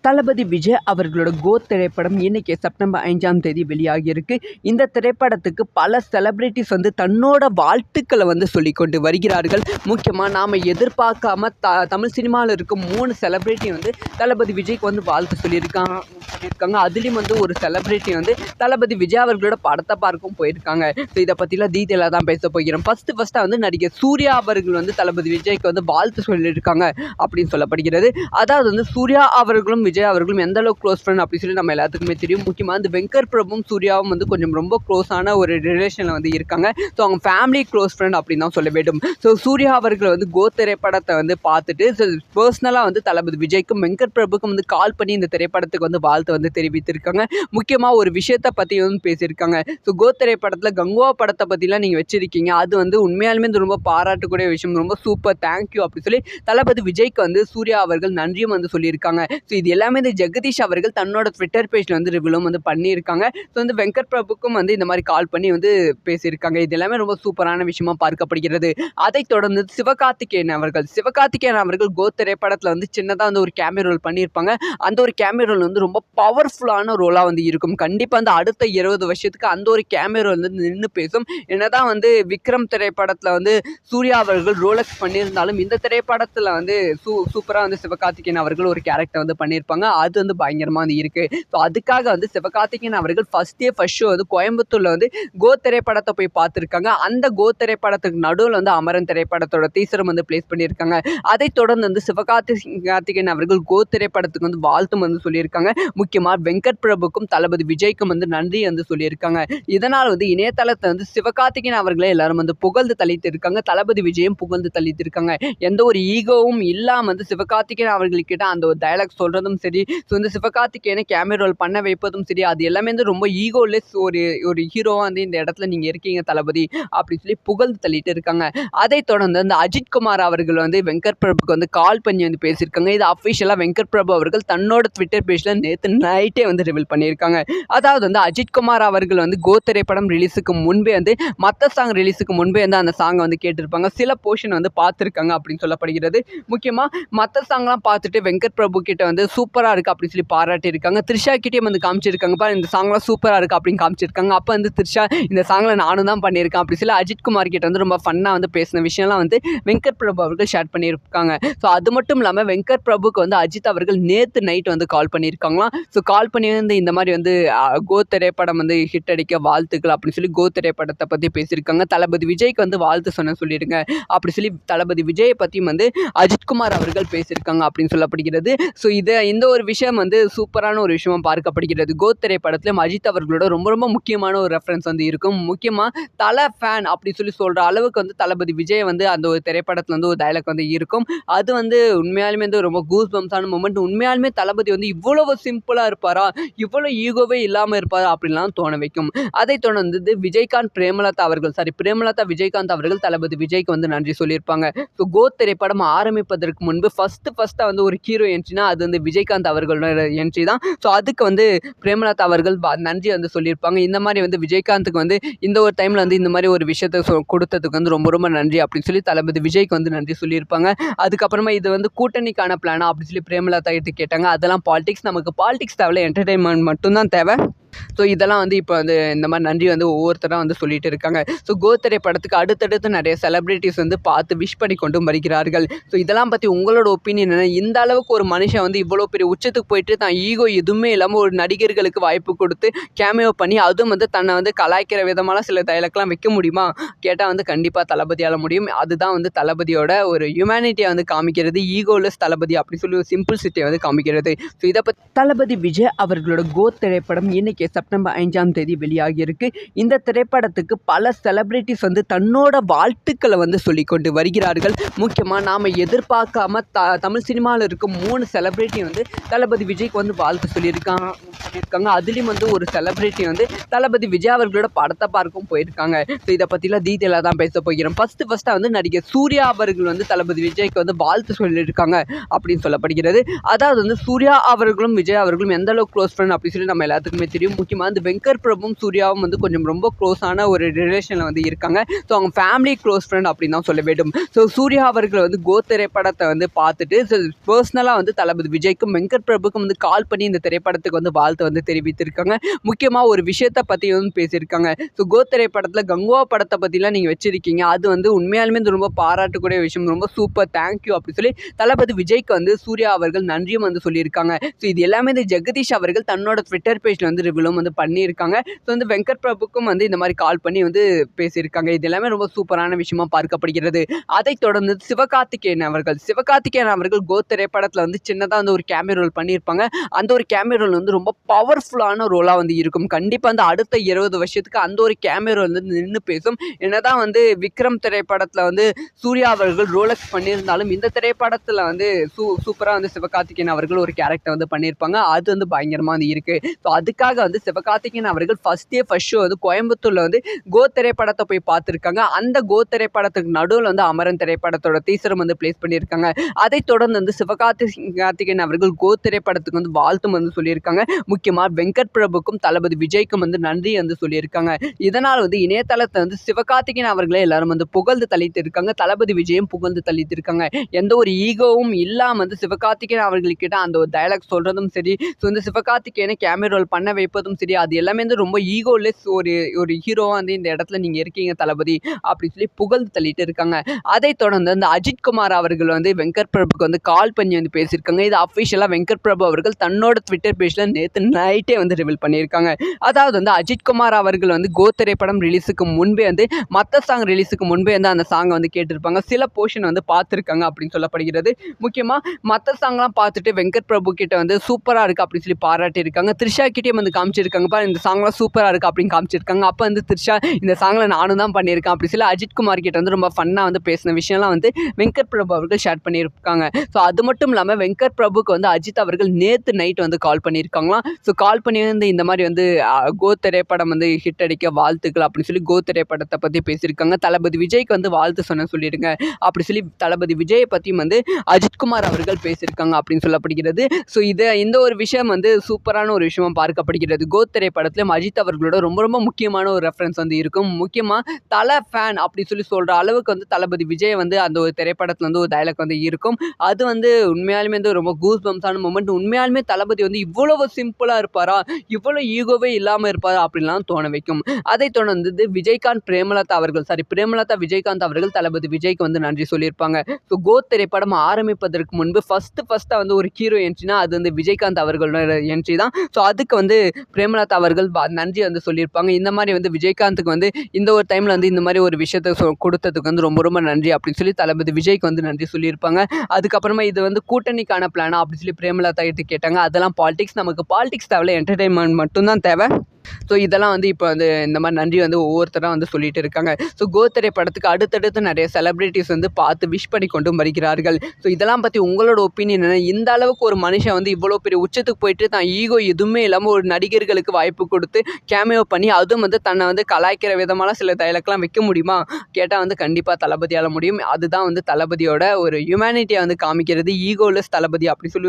தளபதி விஜய் அவர்களோட கோட் திரைப்படம் இன்னைக்கு செப்டம்பர் 5ஆம் தேதி வெளியாகியிருக்கு. இந்த திரைப்படத்துக்கு பல செலிபிரிட்டிஸ் தன்னோட வாழ்த்துக்களை சொல்லிக்கொண்டு வருகிறார்கள். முக்கியமாக நாம் எதிர்பார்க்காம தமிழ் சினிமாவில் இருக்கும் 3 செலிபிரிட்டி தளபதி விஜய்க்கு வாழ்த்து சொல்லியிருக்காங்க. அதுலேயும் ஒரு செலிபிரிட்டி தளபதி விஜய் அவர்களோட படத்தை பார்க்கவும் போயிருக்காங்க. ஸோ இதை பற்றிலாம் டீட்டெயிலாக தான் பேச போகிறோம். ஃபஸ்ட்டாக நடிகர் சூர்யா அவர்கள் தளபதி விஜய்க்கு வாழ்த்து சொல்லியிருக்காங்க அப்படின்னு சொல்லப்படுகிறது. அதாவது சூர்யா அவர்களும் விஜய் அவர்களும் எந்த அளவுக்கு க்ளோஸ் ஃப்ரெண்ட் அப்படின்னு சொல்லி நம்ம எல்லாத்துக்குமே தெரியும். முக்கியமாக இந்த வெங்கட் பிரபுவும் சூர்யாவும் கொஞ்சம் ரொம்ப க்ளோஸான ஒரு ரிலேஷனில் இருக்காங்க. ஸோ அவங்க ஃபேமிலி க்ளோஸ் ஃப்ரெண்ட் அப்படின்னு தான் சொல்ல வேண்டும். ஸோ சூர்யா அவர்கள் கோட் திரைப்படத்தை பார்த்துட்டு பர்சனலாக தளபதி விஜய்க்கும் வெங்கட் பிரபுக்கும் கால் பண்ணி இந்த திரைப்படத்துக்கு வாழ்த்து தெரிவித்திருக்காங்க. முக்கியமாக ஒரு விஷயத்தை பற்றி பேசியிருக்காங்க. ஸோ கோட் திரைப்படத்தில் கங்குவா படத்தை பற்றிலாம் நீங்கள் வச்சிருக்கீங்க, அது உண்மையாலுமே ரொம்ப பாராட்டக்கூடிய விஷயம், ரொம்ப சூப்பர், தேங்க்யூ அப்படி சொல்லி தளபதி விஜய்க்கு சூர்யா அவர்கள் நன்றியும் சொல்லியிருக்காங்க. ஸோ இது எல்லாமே ஜெகதீஷ் அவர்கள் தன்னோட ட்விட்டர் பேஜில் ரிவ்யூலும் பண்ணியிருக்காங்க. ஸோ வெங்கட் பிரபுக்கும் இந்த மாதிரி கால் பண்ணி பேசியிருக்காங்க. இது எல்லாமே ரொம்ப சூப்பரான விஷயமா பார்க்கப்படுகிறது. அதைத் தொடர்ந்து சிவகார்த்திகேயன் அவர்கள் கோட் திரைப்படத்தில் சின்னதாக ஒரு கேமியோ ரோல் பண்ணியிருப்பாங்க. அந்த ஒரு கேமியோ ரோல் ரொம்ப பவர்ஃபுல்லான ரோலாக இருக்கும். கண்டிப்பாக அடுத்த 20 வருஷத்துக்கு அந்த ஒரு கேமியோ ரோல் நின்று பேசும். என்னதான் விக்ரம் திரைப்படத்தில் சூர்யா அவர்கள் ரோலக்ஸ் பண்ணியிருந்தாலும் இந்த திரைப்படத்தில் சூப்பராக சிவகார்த்திகேயன் அவர்கள் ஒரு கேரக்டர் பண்ணியிருப்பாங்க. அது பயங்கரமாக இருக்குது. ஸோ அதுக்காக சிவகார்த்திகேயன் அவர்கள் ஃபர்ஸ்ட் ஷோ கோயம்புத்தூரில் கோட் திரைப்படத்தை போய் பார்த்துருக்காங்க. அந்த கோட் திரைப்படத்துக்கு நடுவில் அமரன் திரைப்படத்தோட டீசரும் பிளேஸ் பண்ணியிருக்காங்க. அதைத் தொடர்ந்து சிவகார்த்திகேயன் அவர்கள் கோட் திரைப்படத்துக்கு வாழ்த்தும் சொல்லியிருக்காங்க. முக்கியமாக வெங்கட் பிரபுக்கும் தளபதி விஜய்க்கும் நன்றி சொல்லியிருக்காங்க. இதனால் இணையதளத்தை சிவகார்த்திகேயன் அவர்களே எல்லாரும் புகழ்ந்து தள்ளித்திருக்காங்க. தளபதி விஜயும் புகழ்ந்து தள்ளித்திருக்காங்க. எந்த ஒரு ஈகோவும் இல்லாமல் சிவகார்த்திகேயன் அவர்கள்கிட்ட அந்த ஒரு டயலாக் சொல்கிறதும் சரி, ஸோ சிவகார்த்திகேயனை கேமியோ ரோல் பண்ண வைப்பதும் சரி, அது எல்லாமே ரொம்ப ஈகோலெஸ் ஒரு ஹீரோவாக இந்த இடத்துல நீங்கள் இருக்கீங்க தளபதி அப்படின்னு சொல்லி புகழ்ந்து தள்ளிட்டு இருக்காங்க. அதைத் தொடர்ந்து அஜித் குமார் அவர்கள் வெங்கட் பிரபுக்கு கால் பண்ணி பேசியிருக்காங்க. இது அஃபிஷியலாக வெங்கட் பிரபு அவர்கள் தன்னோட ட்விட்டர் பேஜில் நேற்று நைட்டே ரிவீல் பண்ணியிருக்காங்க. அதாவது அஜித் குமார் அவர்கள் கோட் திரைப்படம் ரிலீஸுக்கு முன்பே மற்ற சாங் ரிலீஸுக்கு முன்பே அந்த சாங்கை கேட்டிருப்பாங்க. சில போர்ஷன் பார்த்துருக்காங்க அப்படின்னு சொல்லப்படுகிறது. முக்கியமாக மற்ற சாங்லாம் பார்த்துட்டு வெங்கட் பிரபு கிட்ட சூப்பராக இருக்குது அப்படின்னு சொல்லி பாராட்டியிருக்காங்க. த்ரிஷா கிட்டேயும் காமிச்சிருக்காங்கப்பா, இந்த சாங்லாம் சூப்பராக இருக்குது அப்படின்னு காமிச்சிருக்காங்க. அப்போ த்ரிஷா இந்த சாங்கில் நானும் தான் பண்ணியிருக்கேன் அப்படி சொல்லி அஜித் குமார் கிட்ட ரொம்ப ஃபன்னாக பேசின விஷயம்லாம் வெங்கட் பிரபு அவர்கள் ஷேர் பண்ணியிருக்காங்க. ஸோ அது மட்டும் இல்லாமல் வெங்கட் பிரபுக்கு அஜித் அவர்கள் நேற்று நைட் கால் பண்ணியிருக்காங்களாம். ஸோ கால் பண்ணி இந்த மாதிரி கோட் திரைப்படம் ஹிட் அடிக்க வாழ்த்துக்கள் அப்படின்னு சொல்லி கோட் திரைப்படத்தை பற்றி பேசியிருக்காங்க. தளபதி விஜய்க்கு வாழ்த்து சொல்லிடுங்க அப்படி சொல்லி தளபதி விஜயை பற்றியும் அஜித்குமார் அவர்கள் பேசியிருக்காங்க அப்படின்னு சொல்லப்படுகிறது. ஸோ இந்த ஒரு விஷயம் சூப்பரான ஒரு விஷயமா பார்க்கப்படுகிறது. கோட் திரைப்படத்திலும் அஜித் அவர்களோட ரொம்ப ரொம்ப முக்கியமான ஒரு ரெஃபரன்ஸ் இருக்கும். முக்கியமாக தலை ஃபேன் அப்படி சொல்லி சொல்கிற அளவுக்கு தளபதி விஜய் அந்த ஒரு திரைப்படத்தில் ஒரு டயலாக் இருக்கும். அது உண்மையாலுமே ரொம்ப கூஸ் பம்ஸான மூமெண்ட். உண்மையாலுமே தளபதி இவ்வளவு சிம்பிளாக இருப்பாரா, இவ்வளோ ஈகோவே இல்லாமல் இருப்பாரா அப்படின்லாம் தோண வைக்கும். அதைத் தொடர்ந்து பிரேமலதா விஜயகாந்த் அவர்கள் தளபதி விஜய்க்கு நன்றி சொல்லியிருப்பாங்க. ஸோ கோட் திரைப்படம் ஆரம்பிப்பதற்கு முன்பு ஃபஸ்ட்டாக ஒரு ஹீரோ என்ட்ரினா அது விஜயகாந்த் அவர்களோட என்ட்ரி தான். ஸோ அதுக்கு பிரேமலதா அவர்கள் நன்றி சொல்லியிருப்பாங்க. இந்த மாதிரி விஜயகாந்துக்கு இந்த ஒரு டைமில் இந்த மாதிரி ஒரு விஷயத்தை கொடுத்ததுக்கு ரொம்ப ரொம்ப நன்றி அப்படின்னு சொல்லி தளபதி விஜய்க்கு நன்றி சொல்லியிருப்பாங்க. அதுக்கப்புறமா இது கூட்டணிக்கான பிளானா அப்படின்னு சொல்லி பிரேமலதா கிட்ட கேட்டாங்க. அதெல்லாம் பாலிடிக்ஸ், நமக்கு பாலிடிக்ஸ் தேவை, என்டர்டெயின்மெண்ட் மட்டும்தான் தேவை. ஸோ இதெல்லாம் இப்போ இந்த மாதிரி நன்றி ஒவ்வொருத்தராக சொல்லிட்டு இருக்காங்க. ஸோ கோட் திரைப்படத்துக்கு அடுத்தடுத்து நிறைய செலிபிரிட்டிஸ் பார்த்து விஷ் பண்ணி கொண்டும் வருகிறார்கள். ஸோ இதெல்லாம் பற்றி உங்களோட ஒப்பீனியன் என்ன? இந்த அளவுக்கு ஒரு மனுஷன் இவ்வளோ பெரிய உச்சத்துக்கு போயிட்டு தான் ஈகோ எதுவுமே இல்லாமல் ஒரு நடிகர்களுக்கு வாய்ப்பு கொடுத்து கேமியோ பண்ணி அதுவும் தன்னை கலாய்க்கிற விதமான சில டயலாக்லாம் வைக்க முடியுமா கேட்டால் கண்டிப்பாக தளபதியால் முடியும். அதுதான் தளபதியோட ஒரு ஹியூமனிட்டியை காமிக்கிறது. ஈகோலெஸ் தளபதி அப்படி சொல்லி ஒரு சிம்பிள்சிட்டியை காமிக்கிறது. ஸோ இதை பற்றி தளபதி விஜய் அவர்களோட கோட் திரைப்படம் இன்னைக்கு செப்டம்பர் 5ஆம் தேதி வெளியாகியிருக்கு. இந்த திரைப்படத்துக்கு பல செலிபிரிட்டிஸ் தன்னோட வாழ்த்துக்களை சொல்லிக்கொண்டு வருகிறார்கள். முக்கியமாக நாம் எதிர்பார்க்காம தமிழ் சினிமாவில் இருக்கும் 3 செலிபிரிட்டி தளபதி விஜய்க்கு வாழ்த்து சொல்லியிருக்காங்க. அதுலேயும் ஒரு செலிபிரிட்டி தளபதி விஜய் அவர்களோட படத்தை பார்க்கவும் போயிருக்காங்க. ஸோ இதை பற்றிலாம் டீட்டெயிலாக தான் பேச போகிறோம். ஃபஸ்ட்டாக நடிகர் சூர்யா அவர்கள் தளபதி விஜய்க்கு வாழ்த்து சொல்லியிருக்காங்க அப்படின்னு சொல்லப்படுகிறது. அதாவது சூர்யா அவர்களும் விஜய் அவர்களும் எந்த அளவுக்கு க்ளோஸ் ஃப்ரெண்ட் அப்படின்னு சொல்லி நம்ம எல்லாத்துக்குமே தெரியும். தெரியும். முக்கியமாக வந்து வெங்கட் பிரபுவும் சூர்யாவும் வந்து கொஞ்சம் ரொம்ப க்ளோஸான ஒரு ரிலேஷனில் வந்து இருக்காங்க. ஸோ அவங்க ஃபேமிலி க்ளோஸ் ஃப்ரெண்ட் அப்படின்னு தான் சொல்ல வேண்டும். ஸோ சூர்யா அவர்கள் வந்து கோ திரைப்படத்தை வந்து பார்த்துட்டு பர்சனலாக வந்து தளபதி விஜய்க்கும் வெங்கட் பிரபுக்கும் வந்து கால் பண்ணி இந்த திரைப்படத்துக்கு வந்து வாழ்த்து வந்து தெரிவித்திருக்காங்க. முக்கியமாக ஒரு விஷயத்தை பற்றி வந்து பேசியிருக்காங்க. ஸோ கோ திரைப்படத்தில் கங்குவா படத்தை பற்றிலாம் நீங்கள் வச்சுருக்கீங்க, அது வந்து உண்மையாலுமே ரொம்ப பாராட்டக்கூடிய விஷயம், ரொம்ப சூப்பர், தேங்க்யூ அப்படி சொல்லி தளபதி விஜய்க்கு வந்து சூர்யா அவர்கள் நன்றியும் வந்து சொல்லியிருக்காங்க. ஸோ இது எல்லாமே இந்த ஜெகதீஷ் அவர்கள் தன்னோட ட்விட்டர் பேஜில் வந்து ரிவ்யூலும் வந்து பண்ணியிருக்காங்க. ஸோ வந்து வெங்கட் பிரபுக்கும் வந்து இந்த மாதிரி கால் பண்ணி வந்து பேசியிருக்காங்க. இது எல்லாமே ரொம்ப சூப்பரான விஷயமா பார்க்கப்படுகிறது. அதைத் தொடர்ந்து சிவகார்த்திகேயன் அவர்கள் கோ திரைப்படத்தில் வந்து சின்னதாக வந்து ஒரு கேமியோ ரோல் பண்ணியிருப்பாங்க. அந்த ஒரு கேமியோ ரோல் வந்து ரொம்ப பவர்ஃபுல்லான ரோலாக வந்து இருக்கும். கண்டிப்பாக அந்த அடுத்த 20 வருஷத்துக்கு அந்த ஒரு கேமியோ ரோல் வந்து நின்று பேசும். என்னதான் வந்து விக்ரம் திரைப்படத்தில் வந்து சூர்யா அவர்கள் ரோலக்ஸ் பண்ணியிருந்தாலும் இந்த திரைப்படத்தில் வந்து சூப்பராக வந்து சிவகார்த்திகேயன் அவர்கள் ஒரு கேரக்டர் வந்து பண்ணியிருப்பாங்க. அது வந்து பயங்கரமாக வந்து இருக்குது. ஸோ அதுக்காக வந்து சிவகார்த்திகேயன் அவர்கள் ஃபர்ஸ்ட் ஷோ வந்து கோயம்புத்தூரில் வந்து கோ திரைப்படத்தை போய் பார்த்துருக்காங்க. அந்த கோ திரைப்படத்துக்கு நடுவில் வந்து அமரன் திரைப்படத்தோட டீசரும் வந்து பிளேஸ் பண்ணியிருக்காங்க. அதைத் தொடர்ந்து வந்து சிவகார்த்திகேயன் அவர்கள் கோ திரைப்படத்துக்கு வந்து வாழ்த்தும் வந்து சொல்லியிருக்காங்க. முக்கியமாக வெங்கட் பிரபுக்கும் தளபதி விஜய்க்கும் வந்து நன்றி வந்து சொல்லியிருக்காங்க. இதனால் வந்து இணையதளத்தை வந்து சிவகார்த்திகேயன் அவர்களே எல்லாரும் வந்து புகழ்ந்து தள்ளிட்டு இருக்காங்க. தளபதி விஜயும் புகழ்ந்து தள்ளிட்டு இருக்காங்க. எந்த ஒரு ஈகோவும் இல்லாமல் வந்து சிவகார்த்திகேயன் அவர்கள்கிட்ட அந்த ஒரு டயலாக் சொல்கிறதும் சரி, ஸோ வந்து சிவகார்த்திகேயனை கேமியோ ரோல் பண்ண வைப்பதும் சரி, அது எல்லாமே வந்து ரொம்ப ஈகோலெஸ் ஒரு ஹீரோவாக வந்து இந்த இடத்துல நீங்கள் இருக்கீங்க தளபதி அப்படின்னு சொல்லி புகழ்ந்து தள்ளிட்டு இருக்காங்க. அதைத் தொடர்ந்து அந்த அஜித் குமார் அவர்கள் வந்து வெங்கட் பிரபுக்கு வந்து கால் பண்ணி வந்து பேசியிருக்காங்க. இது அஃபிஷியலாக வெங்கட் பிரபு அவர்கள் தன்னோட ட்விட்டர் பேஜில் நேற்று நைட்டே வந்து ரிவீல் பண்ணியிருக்காங்க. அதாவது வந்து அஜித் குமார் அவர்கள் வந்து கோ திரைப்படம் ரிலீஸுக்கு முன்பே வந்து மற்ற சாங் ரிலீஸுக்கு முன்பே வந்து அந்த சாங்கை வந்து கேட்டிருப்பாங்க. சில போர்ஷன் வந்து பார்த்துருக்காங்க அப்படின்னு சொல்லப்படுகிறது. முக்கியமாக மற்ற சாங்லாம் பார்த்துட்டு வெங்கட் பிரபு கிட்ட வந்து சூப்பராக இருக்குது அப்படின்னு சொல்லி பாராட்டியிருக்காங்க. த்ரிஷா கிட்டேயும் வந்து காமிச்சிருக்காங்கப்பா, இந்த சாங்லாம் சூப்பராக இருக்குது அப்படின்னு காமிச்சிருக்காங்க. அப்போ வந்து த்ரிஷா இந்த சாங்கில் நானும் தான் பண்ணியிருக்கேன் அப்படி சொல்லி அஜித் குமார் கிட்ட வந்து ரொம்ப ஃபன்னாக வந்து பேசின விஷயம்லாம் வந்து வெங்கட் பிரபு அவர்கள் ஷேர் பண்ணியிருக்காங்க. ஸோ அது மட்டும் இல்லாமல் வெங்கட் பிரபுக்கு வந்து அஜித் அவர்கள் நேற்று நைட் வந்து கால் பண்ணியிருக்காங்களாம். ஸோ கால் பண்ணி வந்து இந்த மாதிரி வந்து கோ திரைப்படம் வந்து ஹிட் அடிக்க வாழ்த்துக்கள் அப்படின்னு சொல்லி கோ திரைப்படத்தை பற்றி பேசியிருக்காங்க. தளபதி விஜய்க்கு வந்து வாழ்த்து சொல்லிடுங்க அப்படி சொல்லி தளபதி விஜயை பற்றியும் வந்து அஜித்குமார் அவர்கள் பேசியிருக்காங்க அப்படின்னு சொல்லப்படுகிறது. ஸோ இந்த ஒரு விஷயம் வந்து சூப்பரான ஒரு விஷயமா பார்க்கப்படுகிறது. கோ திரைப்படத்திலும் அஜித் அவர்களோட ரொம்ப ரொம்ப முக்கியமான ஒரு ரெஃபரன்ஸ் வந்து இருக்கும். முக்கியமாக தலை ஃபேன் அப்படி சொல்லி சொல்கிற அளவுக்கு வந்து தளபதி விஜய் வந்து அந்த ஒரு திரைப்படத்தில் வந்து ஒரு டைலாக் வந்து இருக்கும். அது வந்து உண்மையாலுமே வந்து ரொம்ப கூஸ் பம்ஸான மூமெண்ட். உண்மையாலுமே தளபதி வந்து இவ்வளவு சிம்பிளாக இருப்பாரா, இவ்வளோ ஈகோவே இல்லாமல் இருப்பாரா அப்படின்லாம் தோண வைக்கும். அதைத் தொடர்ந்து பிரேமலதா விஜயகாந்த் அவர்கள் தளபதி விஜய்க்கு வந்து நன்றி சொல்லியிருப்பாங்க. ஸோ கோ திரைப்படம் ஆரம்பிப்பதற்கு முன்பு ஃபஸ்ட்டாக வந்து ஒரு ஹீரோ என்ட்ரினா அது வந்து விஜயகாந்த் அவர்களோட என்ட்ரி தான். ஸோ அதுக்கு வந்து பிரேமலதா அவர்கள் நன்றி வந்து சொல்லியிருப்பாங்க. இந்த மாதிரி வந்து விஜயகாந்துக்கு வந்து இந்த ஒரு டைமில் வந்து இந்த மாதிரி ஒரு விஷயத்தை கொடுத்ததுக்கு வந்து ரொம்ப ரொம்ப நன்றி அப்படின்னு சொல்லி தளபதி விஜய்க்கு வந்து நன்றி சொல்லியிருப்பாங்க. அதுக்கப்புறமா இது வந்து கூட்டணிக்கான பிளானா அப்படின்னு சொல்லி பிரேமலதா கிட்ட கேட்டாங்க. அதெல்லாம் பாலிடிக்ஸ், நமக்கு பாலிடிக்ஸ் தேவை, என்டர்டைன்மெண்ட் மட்டும்தான் தேவை. ஸோ இதெல்லாம் வந்து இப்போ வந்து இந்த மாதிரி நன்றி வந்து ஒவ்வொருத்தராக வந்து சொல்லிட்டு இருக்காங்க. ஸோ கோ திரைப்படத்துக்கு அடுத்தடுத்து நிறைய செலிபிரிட்டிஸ் வந்து பார்த்து விஷ் பண்ணி கொண்டும் வருகிறார்கள். ஸோ இதெல்லாம் பற்றி உங்களோட ஒப்பீனியன் என்ன? இந்த அளவுக்கு ஒரு மனுஷன் வந்து இவ்வளோ பெரிய உச்சத்துக்கு போயிட்டு தான் ஈகோ எதுவுமே இல்லாமல் ஒரு நடிகர்களுக்கு வாய்ப்பு கொடுத்து கேமியோ பண்ணி அதுவும் வந்து தன்னை வந்து கலாய்க்கிற விதமான சில டைலாக்லாம் வைக்க முடியுமா? கேட்டால் வந்து கண்டிப்பாக தளபதியால் முடியும். அதுதான் வந்து தளபதியோட ஒரு ஹியூமனிட்டியை வந்து காமிக்கிறது. ஈகோலெஸ் தளபதி அப்படி சொல்லி